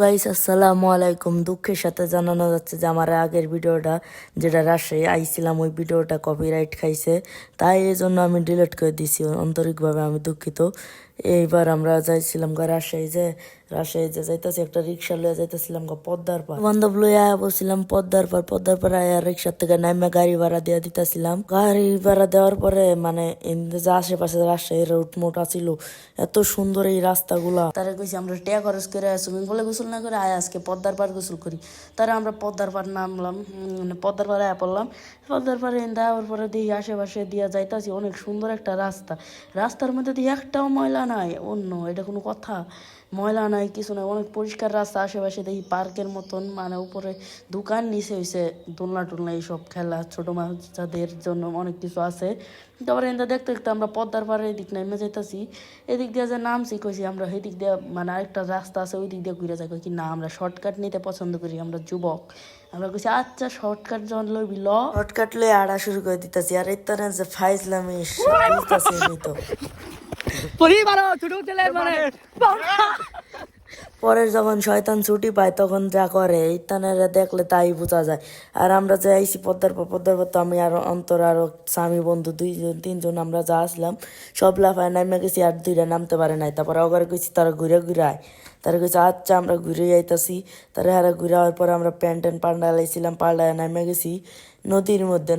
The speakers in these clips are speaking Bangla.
গাইস আসসালামু আলাইকুম। দুঃখের সাথে জানানো যাচ্ছে যে আমার আগের ভিডিওটা যেটা রাজশাহী আইছিলাম ওই ভিডিওটা কপিরাইট খাইছে, তাই এই জন্য আমি ডিলিট করে দিছি। আন্তরিকভাবে আমি দুঃখিত। এইবার আমরা যাইছিলাম রাজশাহী যে যাইতেছি একটা রিক্সা লইয়া যাইতেছিলাম পদ্মার পার, বান্ধব লইয়া বলছিলাম পদ্মার পার আয়া রিক্সার থেকে নাইমা গাড়ি ভাড়া দিয়ে দিতেছিলাম। গাড়ি ভাড়া দেওয়ার পরে মানে যে আশেপাশে রাজশাহীর রুট মোট আছিল, এত সুন্দর এই রাস্তাগুলা। তারা কইছি আমরা টিয়া খরচ করে সুইমিং পুলে গোসল না করে আয় আজকে পদ্মার পার গোসল করি। তারা আমরা পদ্মার পার নামলাম, পদ্মার পাড়ে আয়া পড়লাম। পদ্মার পাড়ে দেওয়ার পরে দিয়ে আশেপাশে দিয়া যাইতাছি, অনেক সুন্দর একটা রাস্তার মধ্যে দিয়ে একটাও ময়লা নাই। অন্য এটা কোনো কথা, ময়লা নাই কিছু নাই, অনেক পরিষ্কার রাস্তা। আশেপাশে দেখি পার্কের মতন, মানে উপরে দোকান, নিচে হয়েছে দোলনা টোলনা এইসব খেলা, ছোটো বাচ্চাদের জন্য অনেক কিছু আছে। তারপরে দেখতে দেখতে আমরা পদ্মার পাড়ে এদিক নেমে যাইতাছি। এদিক দিয়ে যে নামছি কইছি আমরা সেদিক দিয়ে মানে আরেকটা রাস্তা আছে ওই দিক দিয়ে ঘুরে যাই, কি না আমরা শর্টকাট নিতে পছন্দ করি, আমরা যুবক। আমরা কইছি আচ্ছা শর্টকাট যখন লইবি শর্টকাট লই আড়া শুরু করে দিতেছি। আর এই তারা যে ফাইজলামি বুঝতেছি তো পরের যখন শয়তান ছুটি পায় তখন যা করে ইতানেরা দেখলে তাই বোঝা যায়। আর আমরা যে আইসি পদ্মার পর তো আমি আরো আরো স্বামী বন্ধু 2-3 জন আমরা যা আসলাম সব লাফায় নামে গেছি, আর 2টা নামতে পারে নাই। তারপর আবার গেছি তারা ঘুরে আয়, তারা কইছে আচ্ছা আমরা ঘুরে যাইতাছি। তারা ঘুরে হওয়ার পরে আমরা প্যান্ট পাল্টাইছিলাম, পাল্টায় নামে গেছি নদীর মধ্যে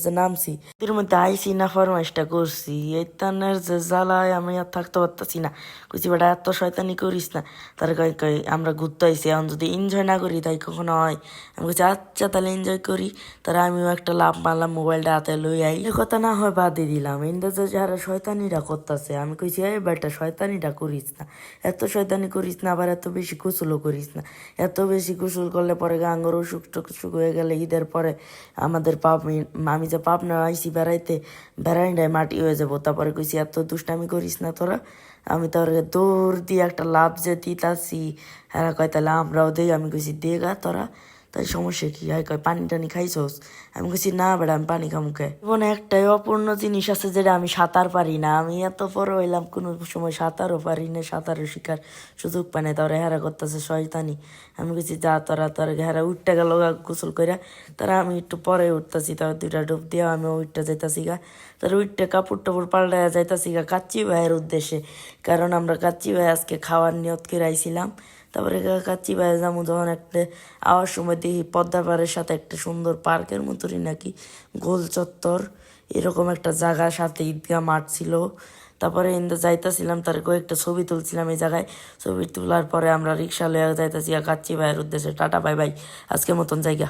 যে নামছি, নদীর মধ্যে আইসি না ফরমাইশটা করছি। এই তানের যে জ্বালায় আমি আর থাকতে পারতাছি না। কইছি বেটা এত শয়তানি করিস না। তারা কই আমরা ঘুরতে আইসি, এখন যদি এনজয় না করি তাই কখনো হয়। আমি কইছি আচ্ছা তাহলে এনজয় করি। তারা আমিও একটা লাভ মারলাম, মোবাইলটা হাতে লই আই। এ কথা না হয় বাদই দিলাম, এনদে যে যারা শয়তানিটা করতেছে আমি কইছি এই বেটা শয়তানিটা করিস না, এত শয়তানি করিস না, আবার এত বেশি গোসলও করিস না। এত বেশি গোসল করলে পরে গাঙ্গর অসুখ টসুখ হয়ে গেলে ঈদের পরে আমাদের আমি যে পাবনা আইসি বেড়াইটাই মাটি হয়ে যাবো। তারপরে কইছি এত দুষ্টামি করিস না তোরা। আমি তারপরে দৌড় দিয়ে একটা লাভ যে দিতাছি, হ্যাঁ কয় তাহলে আমরাও দেই। আমি কইছি দে গা তোরা, তাই সমস্যা কি? হয় কয় পানি টানি খাইছোস? আমি কইছি না বেড়া আমি পানি খামুখে। জীবনে একটাই অপূর্ণ জিনিস আছে যেটা আমি সাঁতার পারি না। আমি এত বড় হইলাম কোনো সময় সাঁতারও পারি না, সাঁতারও শিকার সুযোগ পাই না। তারা হেরা করতেছে শয়তানি। আমি কইছি যা তোরা হেরা উঠতে গেল গোসল করে। তারা আমি একটু পরে উঠতেছি, তার 2টা ডুব দিয়ে আমি উঠতে যাইতাছি গা। তার উঠতে কাপড় টাপড় পাল্টাইয়া যাইতাছি গা কাচ্চি ভাইয়ের উদ্দেশ্যে, কারণ আমরা কাচ্চি ভাই আজকে খাওয়ার নিয়ত করে আইছিলাম। তারপরে কাচ্চি ভাই যাবো যখন একটা আওয়ার সময় দেখি পদ্মা পাড়ের সাথে একটা সুন্দর পার্কের মতোই নাকি গোল চত্বর এরকম একটা জায়গা, সাথে ঈদগাহ মাঠ ছিল। তারপরে যাইতাছিলাম, তার কয়েকটা ছবি তুলছিলাম এই জায়গায়। ছবি তোলার পরে আমরা রিক্সা লইয়া যাইতাছি কাচ্চি ভাইয়ের উদ্দেশ্যে। টাটা বাই বাই, আজকের মতন জায়গা।